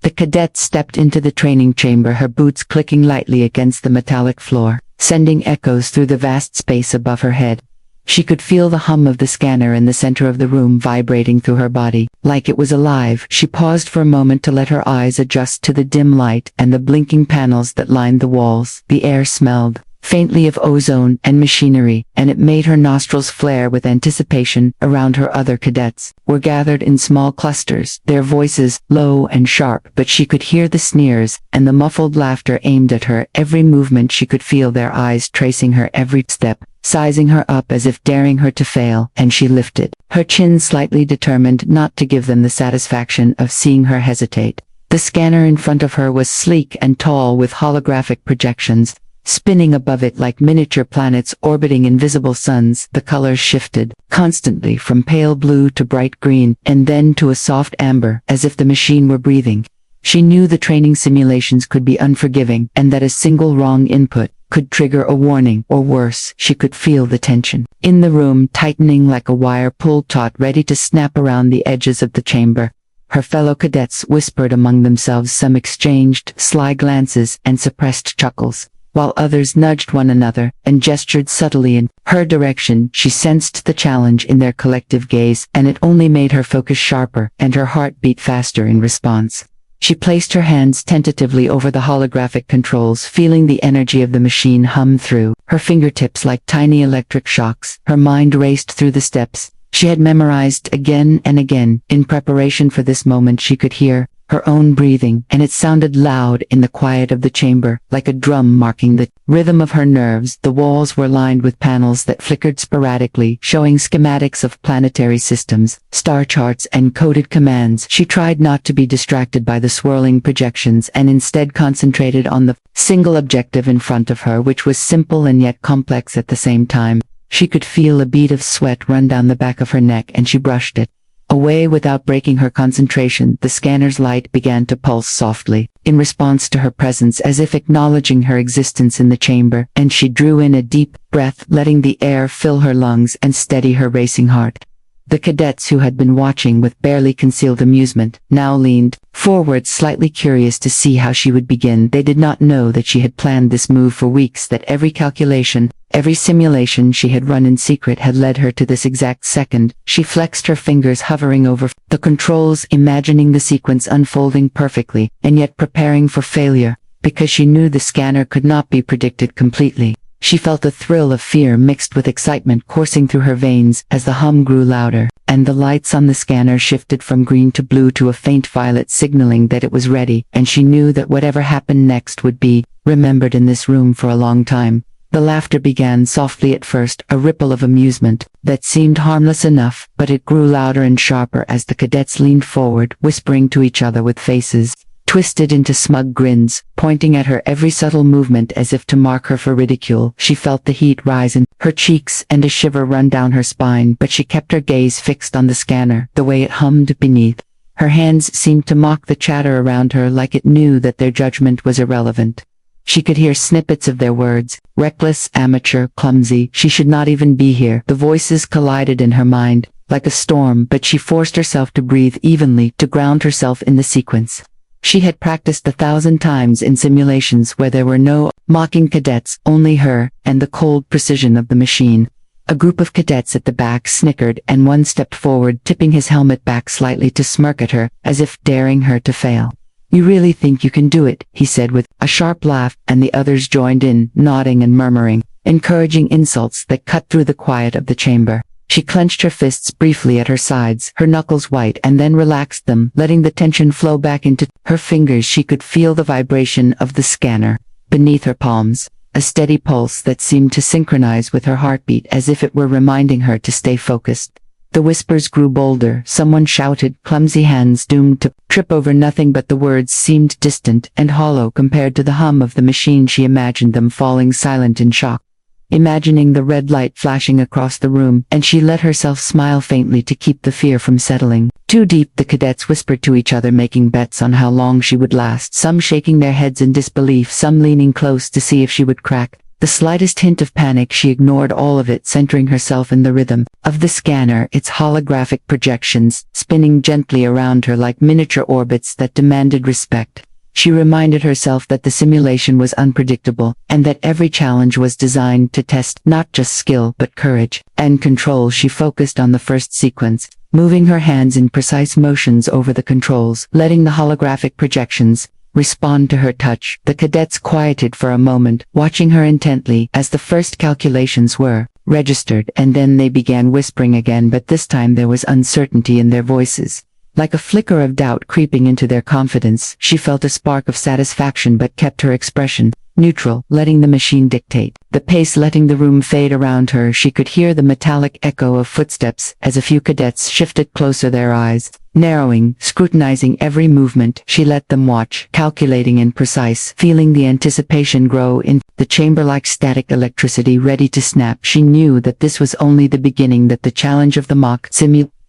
The cadet stepped into the training chamber, her boots clicking lightly against the metallic floor, sending echoes through the vast space above her head. She could feel the hum of the scanner in the center of the room vibrating through her body, like it was alive. She paused for a moment to let her eyes adjust to the dim light and the blinking panels that lined the walls. The air smelled faintly of ozone and machinery, and it made her nostrils flare with anticipation. Around her, other cadets were gathered in small clusters, their voices low and sharp, but she could hear the sneers and the muffled laughter aimed at her every movement. She could feel their eyes tracing her every step, sizing her up as if daring her to fail, and she lifted her chin slightly, determined not to give them the satisfaction of seeing her hesitate. The scanner in front of her was sleek and tall, with holographic projections spinning above it like miniature planets orbiting invisible suns. The colors shifted constantly from pale blue to bright green, and then to a soft amber, as if the machine were breathing. She knew the training simulations could be unforgiving, and that a single wrong input could trigger a warning, or worse. She could feel the tension in the room tightening like a wire pulled taut, ready to snap around the edges of the chamber. Her fellow cadets whispered among themselves, some exchanged sly glances and suppressed chuckles, while others nudged one another and gestured subtly in her direction. She sensed the challenge in their collective gaze, and it only made her focus sharper and her heart beat faster in response. She placed her hands tentatively over the holographic controls, feeling the energy of the machine hum through her fingertips like tiny electric shocks. Her mind raced through the steps she had memorized again and again. In preparation for this moment, she could hear her own breathing, and it sounded loud in the quiet of the chamber, like a drum marking the rhythm of her nerves. The walls were lined with panels that flickered sporadically, showing schematics of planetary systems, star charts, and coded commands. She tried not to be distracted by the swirling projections, and instead concentrated on the single objective in front of her, which was simple and yet complex at the same time. She could feel a bead of sweat run down the back of her neck, and she brushed it away without breaking her concentration. The scanner's light began to pulse softly, in response to her presence, as if acknowledging her existence in the chamber, and she drew in a deep breath, letting the air fill her lungs and steady her racing heart. The cadets, who had been watching with barely concealed amusement, now leaned forward, slightly curious to see how she would begin. They did not know that she had planned this move for weeks, that every calculation, every simulation she had run in secret had led her to this exact second. She flexed her fingers, hovering over the controls, imagining the sequence unfolding perfectly, and yet preparing for failure, because she knew the scanner could not be predicted completely. She felt a thrill of fear mixed with excitement coursing through her veins as the hum grew louder, and the lights on the scanner shifted from green to blue to a faint violet, signaling that it was ready, and she knew that whatever happened next would be remembered in this room for a long time. The laughter began softly at first, a ripple of amusement that seemed harmless enough, but it grew louder and sharper as the cadets leaned forward, whispering to each other with faces twisted into smug grins, pointing at her every subtle movement as if to mark her for ridicule. She felt the heat rise in her cheeks and a shiver run down her spine, but she kept her gaze fixed on the scanner, the way it hummed beneath. Her hands seemed to mock the chatter around her, like it knew that their judgment was irrelevant. She could hear snippets of their words: reckless, amateur, clumsy, she should not even be here. The voices collided in her mind like a storm, but she forced herself to breathe evenly, to ground herself in the sequence. She had practiced 1,000 times in simulations where there were no mocking cadets, only her and the cold precision of the machine. A group of cadets at the back snickered, and one stepped forward, tipping his helmet back slightly to smirk at her, as if daring her to fail. "You really think you can do it?" he said with a sharp laugh, and the others joined in, nodding and murmuring encouraging insults that cut through the quiet of the chamber. She clenched her fists briefly at her sides, her knuckles white, and then relaxed them, letting the tension flow back into her fingers. She could feel the vibration of the scanner beneath her palms, a steady pulse that seemed to synchronize with her heartbeat, as if it were reminding her to stay focused. The whispers grew bolder. Someone shouted, "Clumsy hands doomed to trip over nothing," but the words seemed distant and hollow compared to the hum of the machine. She imagined them falling silent in shock, imagining the red light flashing across the room, and she let herself smile faintly to keep the fear from settling too deep. The cadets whispered to each other, making bets on how long she would last, some shaking their heads in disbelief, some leaning close to see if she would crack The slightest hint of panic, she ignored all of it, centering herself in the rhythm of the scanner, its holographic projections spinning gently around her like miniature orbits that demanded respect. She reminded herself that the simulation was unpredictable, and that every challenge was designed to test not just skill but courage and control. She focused on the first sequence, moving her hands in precise motions over the controls, letting the holographic projections respond to her touch. The cadets quieted for a moment, watching her intently as the first calculations were registered, and then they began whispering again, but this time there was uncertainty in their voices. Like a flicker of doubt creeping into their confidence, she felt a spark of satisfaction but kept her expression neutral, letting the machine dictate the pace, letting the room fade around her. She could hear the metallic echo of footsteps as a few cadets shifted closer, their eyes narrowing, scrutinizing every movement. She let them watch, calculating and precise, feeling the anticipation grow in the chamber like static electricity ready to snap. She knew that this was only the beginning, that the challenge of the mock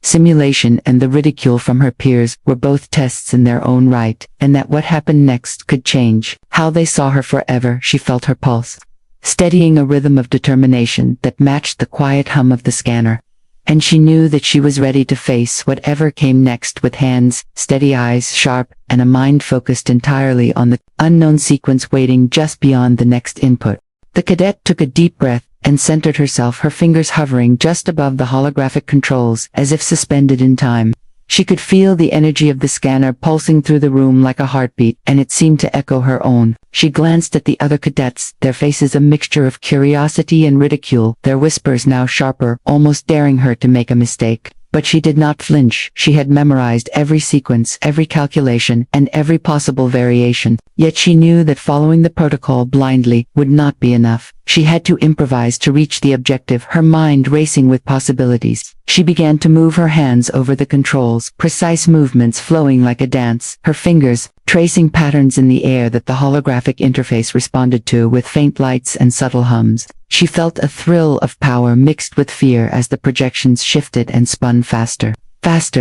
simulation and the ridicule from her peers were both tests in their own right, and that what happened next could change how they saw her forever. She felt her pulse steadying, a rhythm of determination that matched the quiet hum of the scanner, and she knew that she was ready to face whatever came next with hands steady, eyes sharp, and a mind focused entirely on the unknown sequence waiting just beyond the next input. The cadet took a deep breath and centered herself, her fingers hovering just above the holographic controls as if suspended in time. She could feel the energy of the scanner pulsing through the room like a heartbeat, and it seemed to echo her own. She glanced at the other cadets, their faces a mixture of curiosity and ridicule, their whispers now sharper, almost daring her to make a mistake. But she did not flinch. She had memorized every sequence, every calculation, and every possible variation. Yet she knew that following the protocol blindly would not be enough. She had to improvise to reach the objective, her mind racing with possibilities. She began to move her hands over the controls, precise movements flowing like a dance, her fingers tracing patterns in the air that the holographic interface responded to with faint lights and subtle hums. She felt a thrill of power mixed with fear as the projections shifted and spun faster,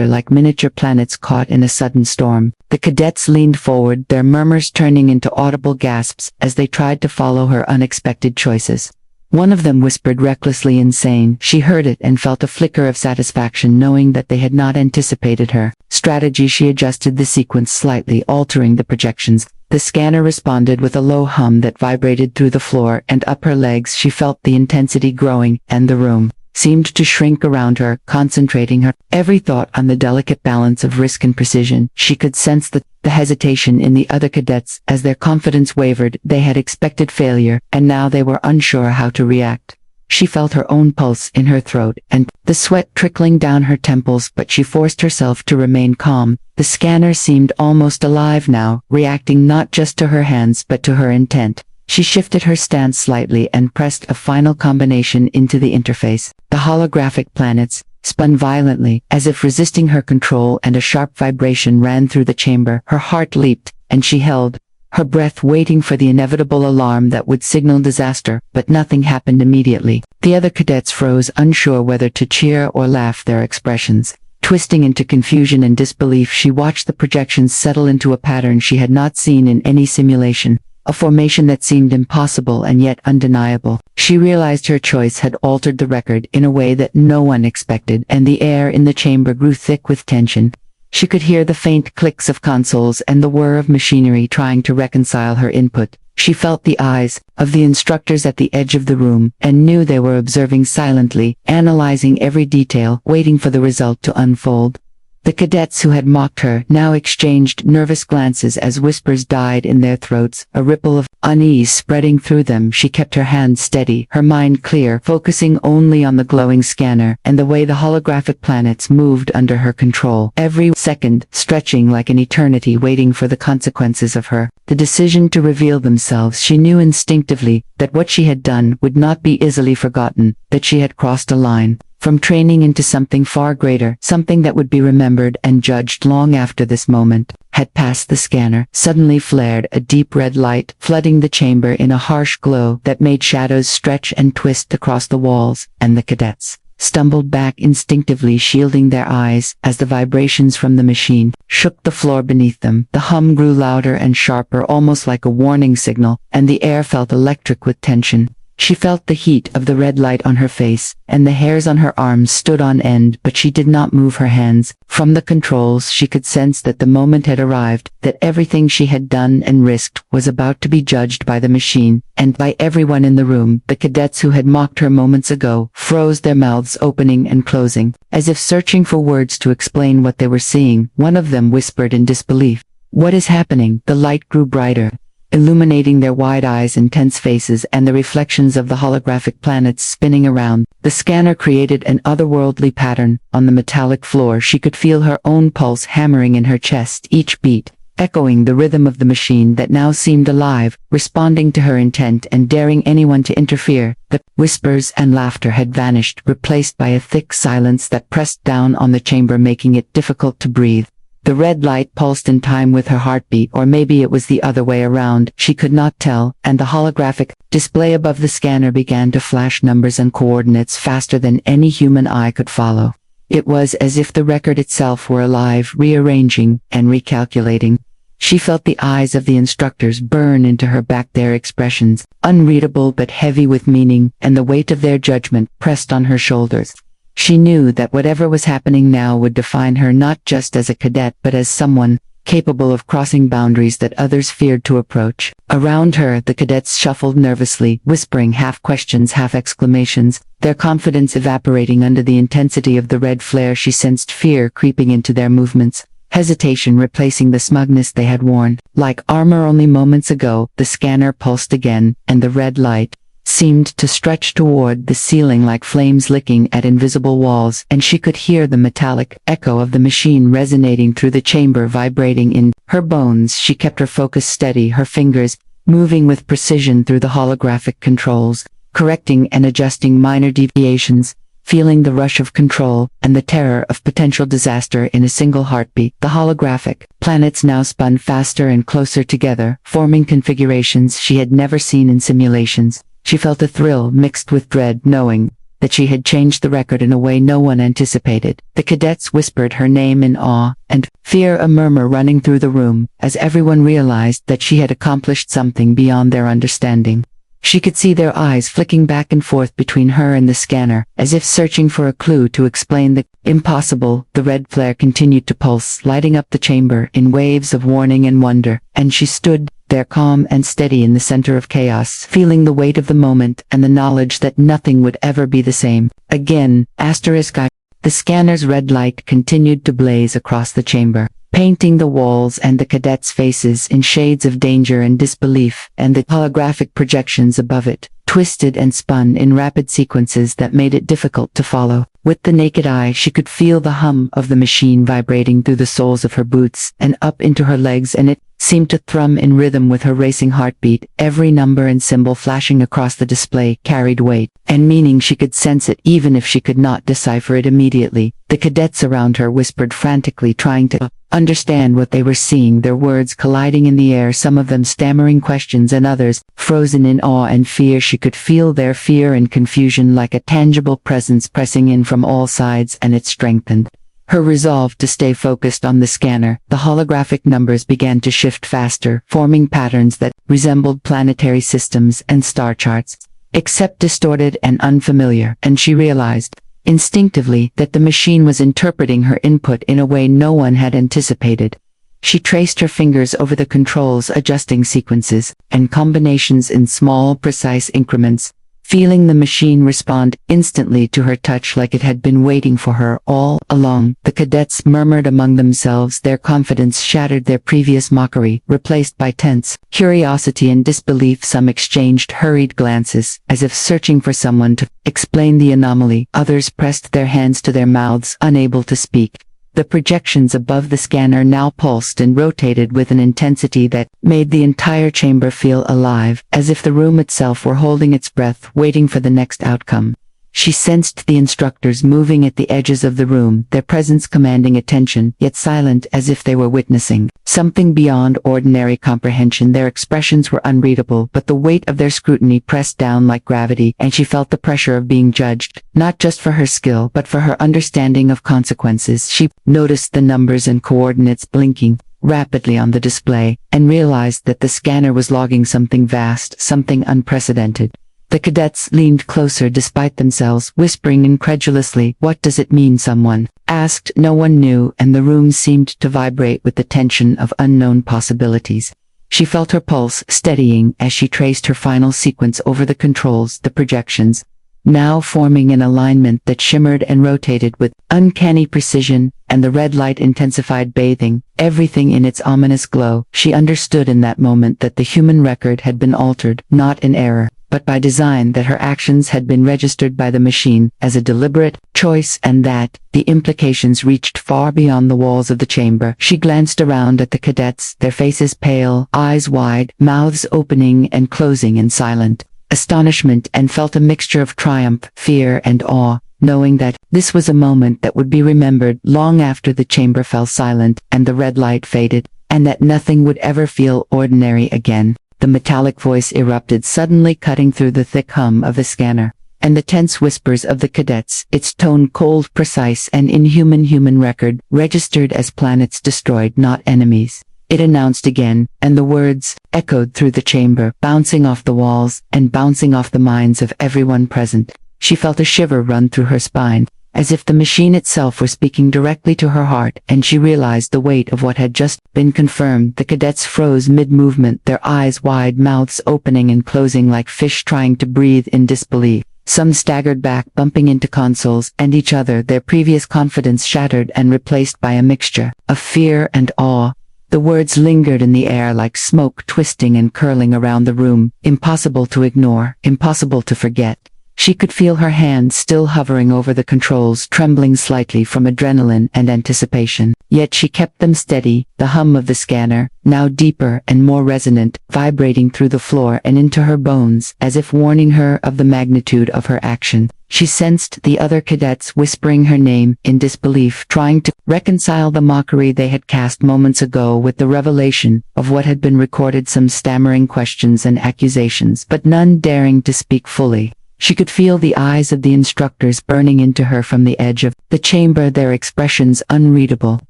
like miniature planets caught in a sudden storm. The cadets leaned forward, their murmurs turning into audible gasps as they tried to follow her unexpected choices. One of them whispered recklessly insane. She heard it and felt a flicker of satisfaction knowing that they had not anticipated her strategy. She adjusted the sequence slightly, altering the projections. The scanner responded with a low hum that vibrated through the floor and up her legs. She felt the intensity growing, and the room seemed to shrink around her, concentrating her every thought on the delicate balance of risk and precision. She could sense the hesitation in the other cadets as their confidence wavered. They had expected failure, and now they were unsure how to react. She felt her own pulse in her throat and the sweat trickling down her temples, but she forced herself to remain calm. The scanner seemed almost alive now, reacting not just to her hands but to her intent. She shifted her stance slightly and pressed a final combination into the interface. The holographic planets spun violently, as if resisting her control, and a sharp vibration ran through the chamber. Her heart leaped, and she held her breath, waiting for the inevitable alarm that would signal disaster, but nothing happened immediately. The other cadets froze, unsure whether to cheer or laugh, their expressions twisting into confusion and disbelief. She watched the projections settle into a pattern she had not seen in any simulation, a formation that seemed impossible and yet undeniable. She realized her choice had altered the record in a way that no one expected, and the air in the chamber grew thick with tension. She could hear the faint clicks of consoles and the whir of machinery trying to reconcile her input. She felt the eyes of the instructors at the edge of the room, and knew they were observing silently, analyzing every detail, waiting for the result to unfold. The cadets who had mocked her now exchanged nervous glances as whispers died in their throats, a ripple of unease spreading through them. She kept her hands steady, her mind clear, focusing only on the glowing scanner and the way the holographic planets moved under her control, every second stretching like an eternity, waiting for the consequences of the decision to reveal themselves. She knew instinctively that what she had done would not be easily forgotten, that she had crossed a line from training into something far greater, something that would be remembered and judged long after this moment had passed. The scanner suddenly flared, a deep red light flooding the chamber in a harsh glow that made shadows stretch and twist across the walls, and the cadets stumbled back instinctively, shielding their eyes as the vibrations from the machine shook the floor beneath them. The hum grew louder and sharper, almost like a warning signal, and the air felt electric with tension. She felt the heat of the red light on her face, and the hairs on her arms stood on end, but she did not move her hands. From the controls she could sense that the moment had arrived, that everything she had done and risked was about to be judged by the machine, and by everyone in the room. The cadets who had mocked her moments ago froze, their mouths opening and closing, as if searching for words to explain what they were seeing. One of them whispered in disbelief, "What is happening?" The light grew brighter, illuminating their wide eyes and tense faces and the reflections of the holographic planets spinning around. The scanner created an otherworldly pattern. On the metallic floor she could feel her own pulse hammering in her chest, each beat echoing the rhythm of the machine that now seemed alive, responding to her intent and daring anyone to interfere. The whispers and laughter had vanished, replaced by a thick silence that pressed down on the chamber, making it difficult to breathe. The red light pulsed in time with her heartbeat, or maybe it was the other way around, she could not tell, and the holographic display above the scanner began to flash numbers and coordinates faster than any human eye could follow. It was as if the record itself were alive, rearranging and recalculating. She felt the eyes of the instructors burn into her back, their expressions, unreadable but heavy with meaning, and the weight of their judgment pressed on her shoulders. She knew that whatever was happening now would define her, not just as a cadet but as someone capable of crossing boundaries that others feared to approach. Around her, the cadets shuffled nervously, whispering half questions, half exclamations, their confidence evaporating under the intensity of the red flare. She sensed fear creeping into their movements, hesitation replacing the smugness they had worn. Like armor only moments ago, the scanner pulsed again, and the red light seemed to stretch toward the ceiling like flames licking at invisible walls, and she could hear the metallic echo of the machine resonating through the chamber, vibrating in her bones. She kept her focus steady, her fingers moving with precision through the holographic controls, correcting and adjusting minor deviations, feeling the rush of control and the terror of potential disaster in a single heartbeat. The holographic planets now spun faster and closer together, forming configurations she had never seen in simulations. She felt a thrill mixed with dread, knowing that she had changed the record in a way no one anticipated. The cadets whispered her name in awe and fear, a murmur running through the room, as everyone realized that she had accomplished something beyond their understanding. She could see their eyes flicking back and forth between her and the scanner, as if searching for a clue to explain the impossible. The red flare continued to pulse, lighting up the chamber in waves of warning and wonder, and she stood there calm and steady in the center of chaos, feeling the weight of the moment and the knowledge that nothing would ever be the same again. The scanner's red light continued to blaze across the chamber, painting the walls and the cadets' faces in shades of danger and disbelief, and the holographic projections above it twisted and spun in rapid sequences that made it difficult to follow. With the naked eye she could feel the hum of the machine vibrating through the soles of her boots and up into her legs, and it seemed to thrum in rhythm with her racing heartbeat. Every number and symbol flashing across the display carried weight and meaning. She could sense it even if she could not decipher it immediately. The cadets around her whispered frantically, trying to understand what they were seeing, their words colliding in the air, some of them stammering questions and others frozen in awe and fear. She could feel their fear and confusion like a tangible presence pressing in from all sides, and it strengthened her resolve to stay focused on the scanner. The holographic numbers began to shift faster, forming patterns that resembled planetary systems and star charts, except distorted and unfamiliar, and she realized instinctively that the machine was interpreting her input in a way no one had anticipated. She traced her fingers over the controls, adjusting sequences and combinations in small, precise increments, feeling the machine respond instantly to her touch like it had been waiting for her all along. The cadets murmured among themselves, their confidence shattered, their previous mockery replaced by tense curiosity and disbelief. Some exchanged hurried glances, as if searching for someone to explain the anomaly. Others pressed their hands to their mouths, unable to speak. The projections above the scanner now pulsed and rotated with an intensity that made the entire chamber feel alive, as if the room itself were holding its breath, waiting for the next outcome. She sensed the instructors moving at the edges of the room, their presence commanding attention, yet silent, as if they were witnessing something beyond ordinary comprehension. Their expressions were unreadable, but the weight of their scrutiny pressed down like gravity, and she felt the pressure of being judged, not just for her skill but for her understanding of consequences. She noticed the numbers and coordinates blinking rapidly on the display, and realized that the scanner was logging something vast, something unprecedented. The cadets leaned closer despite themselves, whispering incredulously, "What does it mean?" someone asked. No one knew, and the room seemed to vibrate with the tension of unknown possibilities. She felt her pulse steadying as she traced her final sequence over the controls, the projections, now forming an alignment that shimmered and rotated with uncanny precision, and the red light intensified, bathing everything in its ominous glow. She understood in that moment that the human record had been altered, not in error, but by design, that her actions had been registered by the machine as a deliberate choice, and that the implications reached far beyond the walls of the chamber. She glanced around at the cadets, their faces pale, eyes wide, mouths opening and closing in silent astonishment, and felt a mixture of triumph, fear, and awe, knowing that this was a moment that would be remembered long after the chamber fell silent and the red light faded, and that nothing would ever feel ordinary again. The metallic voice erupted, suddenly cutting through the thick hum of the scanner and the tense whispers of the cadets, its tone cold, precise, and inhuman. Human record, registered as planets destroyed, not enemies. It announced again, and the words echoed through the chamber, bouncing off the walls and bouncing off the minds of everyone present. She felt a shiver run through her spine, as if the machine itself were speaking directly to her heart, and she realized the weight of what had just been confirmed. The cadets froze mid-movement, their eyes wide, mouths opening and closing like fish trying to breathe in disbelief. Some staggered back, bumping into consoles and each other, their previous confidence shattered and replaced by a mixture of fear and awe. The words lingered in the air like smoke, twisting and curling around the room, impossible to ignore, impossible to forget. She could feel her hands still hovering over the controls, trembling slightly from adrenaline and anticipation. Yet she kept them steady, the hum of the scanner, now deeper and more resonant, vibrating through the floor and into her bones, as if warning her of the magnitude of her action. She sensed the other cadets whispering her name in disbelief, trying to reconcile the mockery they had cast moments ago with the revelation of what had been recorded, some stammering questions and accusations, but none daring to speak fully. She could feel the eyes of the instructors burning into her from the edge of the chamber, their expressions unreadable,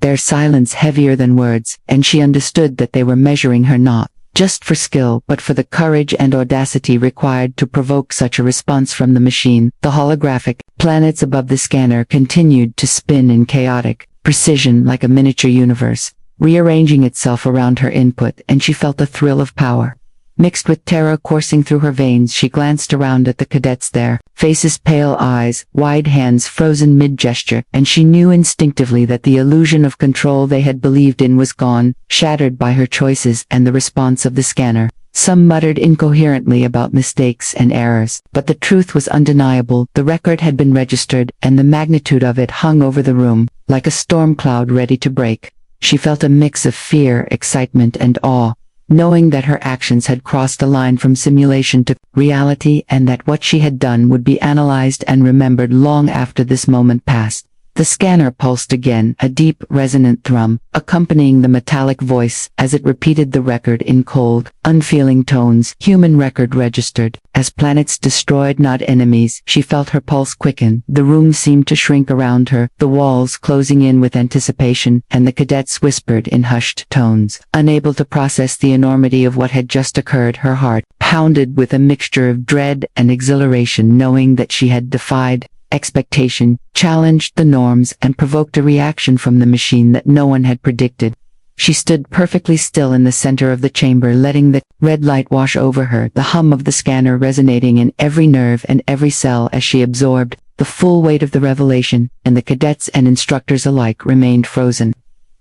their silence heavier than words, and she understood that they were measuring her not just for skill, but for the courage and audacity required to provoke such a response from the machine. The holographic planets above the scanner continued to spin in chaotic precision like a miniature universe, rearranging itself around her input, and she felt a thrill of power mixed with terror coursing through her veins. She glanced around at the cadets, their faces pale, eyes wide, hands frozen mid-gesture, and she knew instinctively that the illusion of control they had believed in was gone, shattered by her choices and the response of the scanner. Some muttered incoherently about mistakes and errors, but the truth was undeniable. The record had been registered, and the magnitude of it hung over the room like a storm cloud ready to break. She felt a mix of fear, excitement, and awe, knowing that her actions had crossed a line from simulation to reality, and that what she had done would be analyzed and remembered long after this moment passed. The scanner pulsed again, a deep, resonant thrum, accompanying the metallic voice as it repeated the record in cold, unfeeling tones. Human record registered as planets destroyed, not enemies. She felt her pulse quicken. The room seemed to shrink around her, the walls closing in with anticipation, and the cadets whispered in hushed tones. Unable to process the enormity of what had just occurred, her heart pounded with a mixture of dread and exhilaration, knowing that she had defied expectation, challenged the norms, and provoked a reaction from the machine that no one had predicted. She stood perfectly still in the center of the chamber, letting the red light wash over her, the hum of the scanner resonating in every nerve and every cell as she absorbed the full weight of the revelation, and the cadets and instructors alike remained frozen,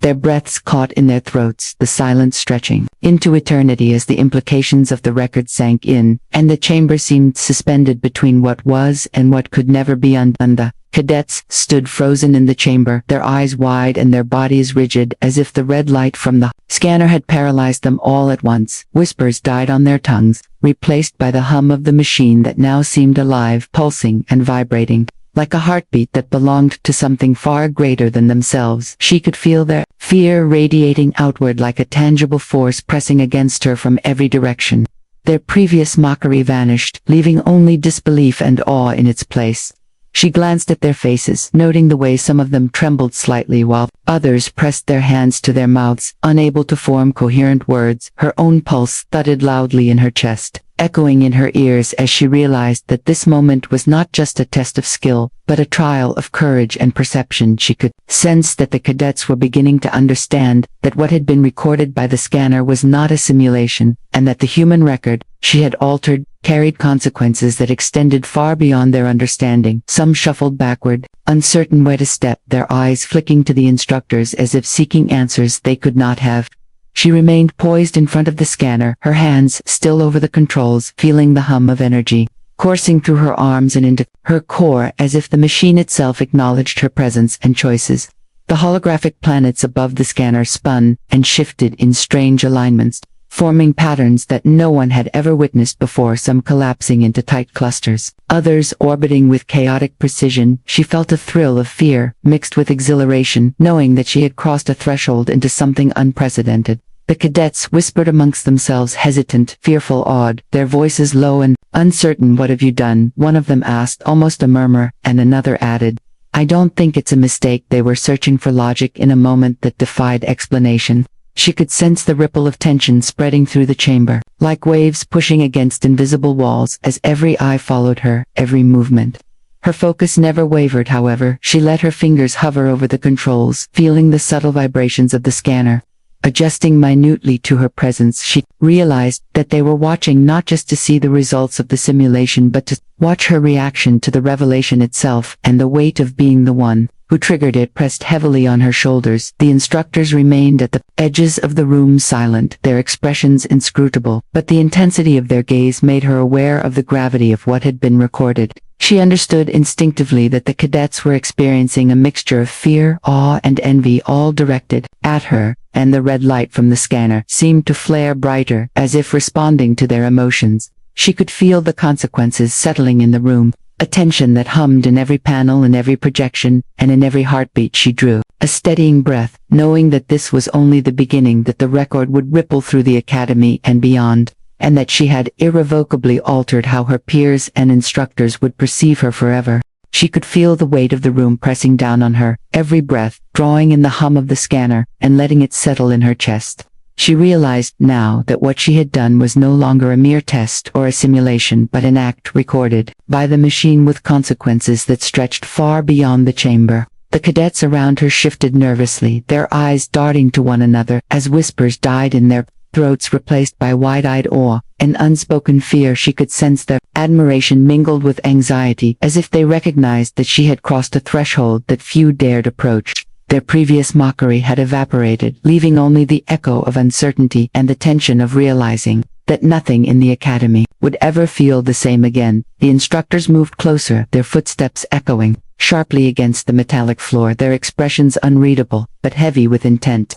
their breaths caught in their throats, the silence stretching into eternity as the implications of the record sank in, and the chamber seemed suspended between what was and what could never be undone. The cadets stood frozen in the chamber, their eyes wide and their bodies rigid, as if the red light from the scanner had paralyzed them all at once. Whispers died on their tongues, replaced by the hum of the machine that now seemed alive, pulsing and vibrating like a heartbeat that belonged to something far greater than themselves. She could feel their fear radiating outward like a tangible force pressing against her from every direction. Their previous mockery vanished, leaving only disbelief and awe in its place. She glanced at their faces, noting the way some of them trembled slightly while others pressed their hands to their mouths, unable to form coherent words. Her own pulse thudded loudly in her chest, echoing in her ears as she realized that this moment was not just a test of skill, but a trial of courage and perception. She could sense that the cadets were beginning to understand that what had been recorded by the scanner was not a simulation, and that the human record she had altered carried consequences that extended far beyond their understanding. Some shuffled backward, uncertain where to step, their eyes flicking to the instructors as if seeking answers they could not have. She remained poised in front of the scanner, her hands still over the controls, feeling the hum of energy coursing through her arms and into her core as if the machine itself acknowledged her presence and choices. The holographic planets above the scanner spun and shifted in strange alignments, forming patterns that no one had ever witnessed before, some collapsing into tight clusters, others orbiting with chaotic precision. She felt a thrill of fear, mixed with exhilaration, knowing that she had crossed a threshold into something unprecedented. The cadets whispered amongst themselves, hesitant, fearful, awed, their voices low and uncertain. "What have you done?" one of them asked, almost a murmur, and another added, "I don't think it's a mistake." They were searching for logic in a moment that defied explanation. She could sense the ripple of tension spreading through the chamber, like waves pushing against invisible walls, as every eye followed her, every movement. Her focus never wavered, however. She let her fingers hover over the controls, feeling the subtle vibrations of the scanner. Adjusting minutely to her presence, she realized that they were watching not just to see the results of the simulation but to watch her reaction to the revelation itself, and the weight of being the one who triggered it pressed heavily on her shoulders. The instructors remained at the edges of the room, silent, their expressions inscrutable, but the intensity of their gaze made her aware of the gravity of what had been recorded. She understood instinctively that the cadets were experiencing a mixture of fear, awe, and envy, all directed at her, and the red light from the scanner seemed to flare brighter, as if responding to their emotions. She could feel the consequences settling in the room, a tension that hummed in every panel, in every projection, and in every heartbeat she drew. A steadying breath, knowing that this was only the beginning, that the record would ripple through the academy and beyond, and that she had irrevocably altered how her peers and instructors would perceive her forever. She could feel the weight of the room pressing down on her, every breath drawing in the hum of the scanner and letting it settle in her chest. She realized now that what she had done was no longer a mere test or a simulation, but an act recorded by the machine with consequences that stretched far beyond the chamber. The cadets around her shifted nervously, their eyes darting to one another as whispers died in their throats, replaced by wide-eyed awe and unspoken fear. She could sense their admiration mingled with anxiety, as if they recognized that she had crossed a threshold that few dared approach. Their previous mockery had evaporated, leaving only the echo of uncertainty and the tension of realizing that nothing in the academy would ever feel the same again. The instructors moved closer, their footsteps echoing sharply against the metallic floor, their expressions unreadable, but heavy with intent.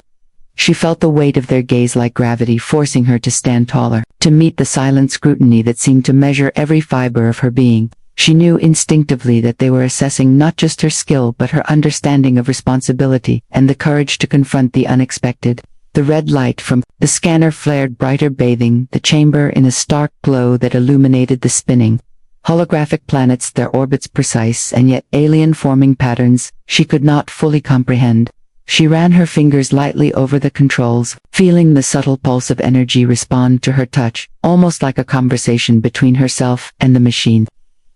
She felt the weight of their gaze like gravity, forcing her to stand taller, to meet the silent scrutiny that seemed to measure every fiber of her being. She knew instinctively that they were assessing not just her skill but her understanding of responsibility and the courage to confront the unexpected. The red light from the scanner flared brighter, bathing the chamber in a stark glow that illuminated the spinning holographic planets, their orbits precise and yet alien, forming patterns she could not fully comprehend. She ran her fingers lightly over the controls, feeling the subtle pulse of energy respond to her touch, almost like a conversation between herself and the machine.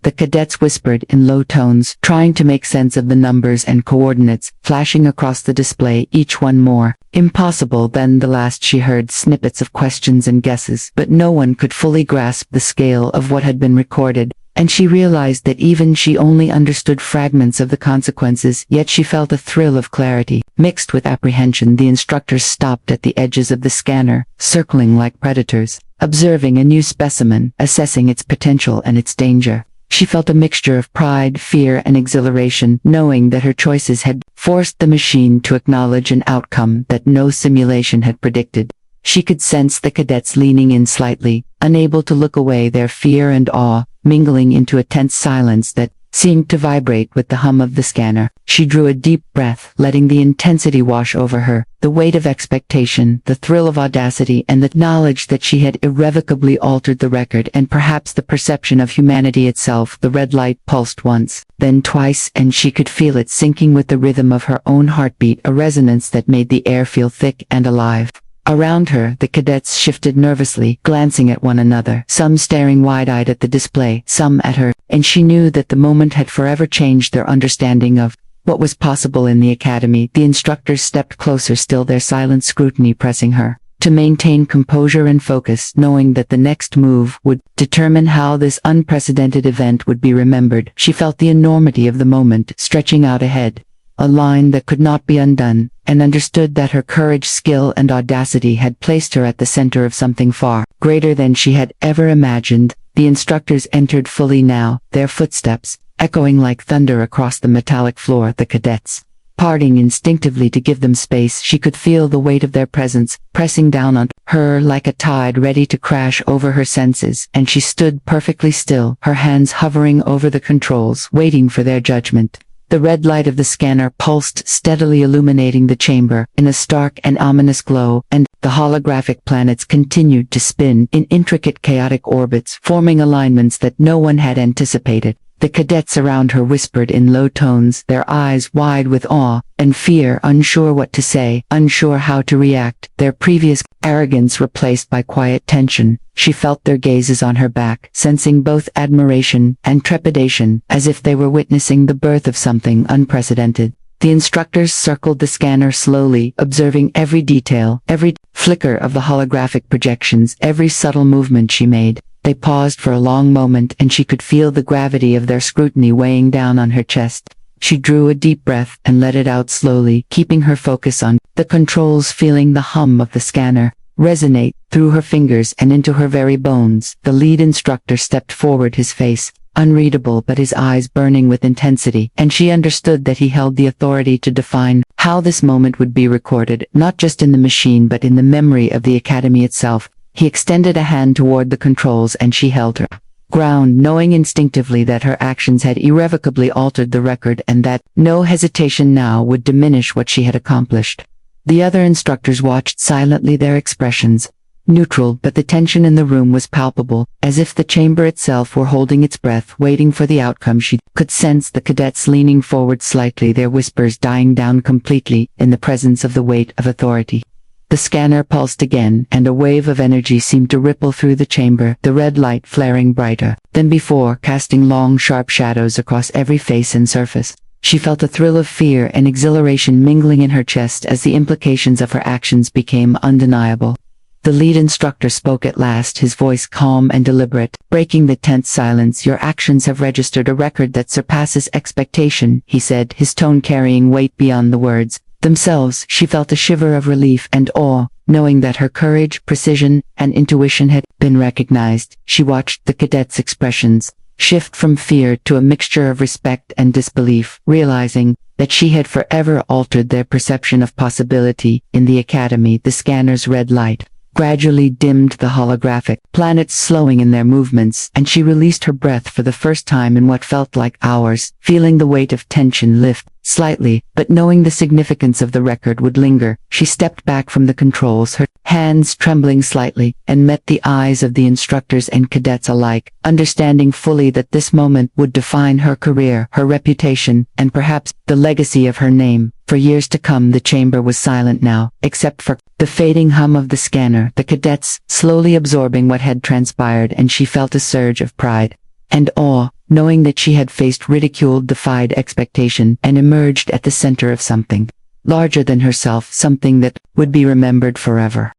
The cadets whispered in low tones, trying to make sense of the numbers and coordinates flashing across the display, each one more impossible than the last. She heard snippets of questions and guesses, but no one could fully grasp the scale of what had been recorded, and she realized that even she only understood fragments of the consequences. Yet she felt a thrill of clarity, mixed with apprehension. The instructors stopped at the edges of the scanner, circling like predators, observing a new specimen, assessing its potential and its danger. She felt a mixture of pride, fear, and exhilaration, knowing that her choices had forced the machine to acknowledge an outcome that no simulation had predicted. She could sense the cadets leaning in slightly, unable to look away, their fear and awe mingling into a tense silence that seemed to vibrate with the hum of the scanner. She drew a deep breath, letting the intensity wash over her, the weight of expectation, the thrill of audacity, and the knowledge that she had irrevocably altered the record and perhaps the perception of humanity itself. The red light pulsed once, then twice, and she could feel it sinking with the rhythm of her own heartbeat, a resonance that made the air feel thick and alive. Around her, the cadets shifted nervously, glancing at one another, some staring wide-eyed at the display, some at her, and she knew that the moment had forever changed their understanding of what was possible in the academy. The instructors stepped closer, still their silent scrutiny pressing her to maintain composure and focus, knowing that the next move would determine how this unprecedented event would be remembered. She felt the enormity of the moment stretching out ahead, a line that could not be undone, and understood that her courage, skill, and audacity had placed her at the center of something far greater than she had ever imagined. The instructors entered fully now, their footsteps echoing like thunder across the metallic floor. The cadets parting instinctively to give them space. She could feel the weight of their presence pressing down on her like a tide ready to crash over her senses, and she stood perfectly still, her hands hovering over the controls, waiting for their judgment. The red light of the scanner pulsed steadily, illuminating the chamber in a stark and ominous glow, and the holographic planets continued to spin in intricate chaotic orbits, forming alignments that no one had anticipated. The cadets around her whispered in low tones, their eyes wide with awe and fear, unsure what to say, unsure how to react, their previous arrogance replaced by quiet tension. She felt their gazes on her back, sensing both admiration and trepidation, as if they were witnessing the birth of something unprecedented. The instructors circled the scanner slowly, observing every detail, every flicker of the holographic projections, every subtle movement she made. They paused for a long moment, and she could feel the gravity of their scrutiny weighing down on her chest. She drew a deep breath and let it out slowly, keeping her focus on the controls, feeling the hum of the scanner resonate through her fingers and into her very bones. The lead instructor stepped forward, his face unreadable but his eyes burning with intensity, and she understood that he held the authority to define how this moment would be recorded, not just in the machine but in the memory of the academy itself. He extended a hand toward the controls, and she held her ground, knowing instinctively that her actions had irrevocably altered the record and that no hesitation now would diminish what she had accomplished. The other instructors watched silently, their expressions neutral, but the tension in the room was palpable, as if the chamber itself were holding its breath, waiting for the outcome. She could sense the cadets leaning forward slightly, their whispers dying down completely in the presence of the weight of authority. The scanner pulsed again, and a wave of energy seemed to ripple through the chamber, the red light flaring brighter than before, casting long, sharp shadows across every face and surface. She felt a thrill of fear and exhilaration mingling in her chest as the implications of her actions became undeniable. The lead instructor spoke at last, his voice calm and deliberate, breaking the tense silence. "Your actions have registered a record that surpasses expectation," he said, his tone carrying weight beyond the words themselves. She felt a shiver of relief and awe, knowing that her courage, precision, and intuition had been recognized. She watched the cadets' expressions shift from fear to a mixture of respect and disbelief, realizing that she had forever altered their perception of possibility in the academy. The scanner's red light gradually dimmed, the holographic planets slowing in their movements, and she released her breath for the first time in what felt like hours, feeling the weight of tension lift slightly, but knowing the significance of the record would linger. She stepped back from the controls, her hands trembling slightly, and met the eyes of the instructors and cadets alike, understanding fully that this moment would define her career, her reputation, and perhaps the legacy of her name. For years to come. The chamber was silent now, except for the fading hum of the scanner, the cadets slowly absorbing what had transpired, and she felt a surge of pride and awe, knowing that she had faced ridicule, defied expectation, and emerged at the center of something larger than herself, something that would be remembered forever.